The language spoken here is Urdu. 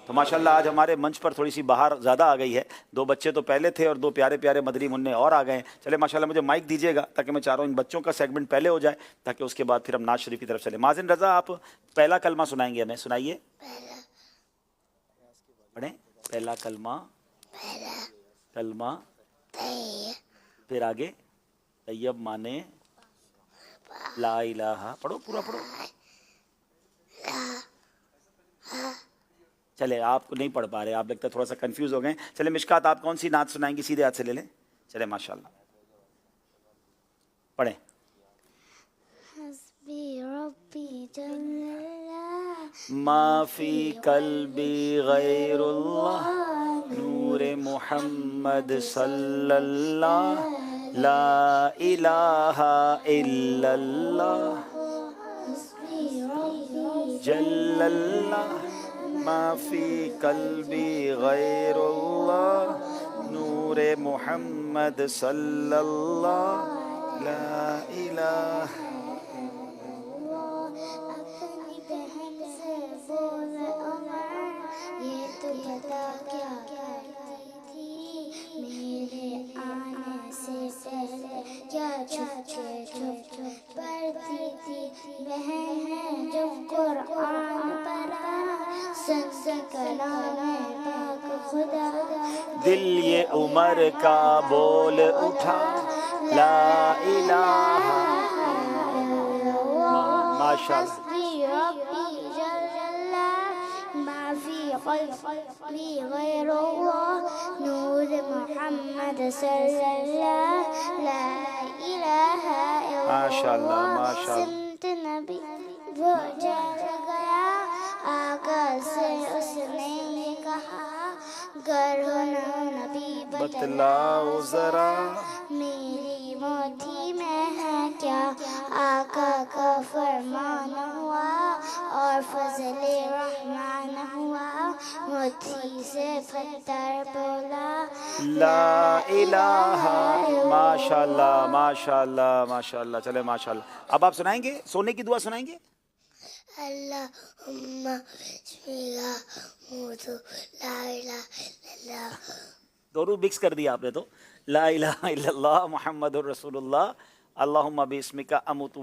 تو ماشاءاللہ آج ہمارے منچ پر تھوڑی سی باہر زیادہ آ گئی ہے. 2 بچے تو پہلے تھے اور 2 پیارے پیارے مدری منع اور آ گئے ہیں. چلے ماشاءاللہ مجھے مائک دیجیے گا تاکہ میں چاہ رہا ہوں ان بچوں کا سیگمنٹ پہلے ہو جائے تاکہ اس کے بعد پھر ہم ناز شریف کی طرف چلیں. مازن رضا آپ پہلا کلمہ سنائیں گے ہمیں, سنائیے. پڑھیں پہلا کلمہ. کلمہ پھر آگے طیب مانے لا الہ. پڑھو پورا پڑھو. چلے آپ کو نہیں پڑھ پا رہے, آپ لگتا ہے تھوڑا سا کنفیوز ہو گئے. چلے مشکات آپ کون سی نعت سنائیں گی, سیدھے ہاتھ سے لے لیں. چلے ماشاءاللہ پڑھیں. حسبی ربی جل اللہ ما فی قلبی غیر اللہ نور محمد صلی اللہ لا الہ الا اللہ حسبی ربی جل اللہ ما فی قلبی غیر اللہ نور محمد صلی اللہ لا الہ. اپنی بہن سے بول عمر یہ تو بتا کیا کرتی تھی میرے آنے سے پہلے, کیا چھپ کے چھپ پڑھتی تھی. بہن ہے جو قرآن پڑھا سن کلام پاک خدا. دل یہ عمر کا بول اٹھا لا الہ. ماشاءاللہ. حسبی ربی جل اللہ ما فی قلبی غیر اللہ نور محمد صلی اللہ لا الہ الا ماشاءاللہ اللہ. ماشاءاللہ. سمت نبی وہ جل گیا آقا سے اس نے یہ کہا گر ہو نبی بتلاؤ ذرا میری موٹھی میں ہے کیا. آقا کا فرمان ہوا اور فضل رحمان ہوا, موٹھی سے پتھر بولا لا الہ. ماشاءاللہ ماشاءاللہ ماشاءاللہ. چلے ماشاءاللہ. اب آپ سنائیں گے سونے کی دعا سنائیں گے. اللہم بسم اللہ موت لا الہ الا اللہ. دونوں مکس کر دیا آپ نے تو. لا الہ الا اللہ محمد الرسول اللہ اللہم باسمک اموت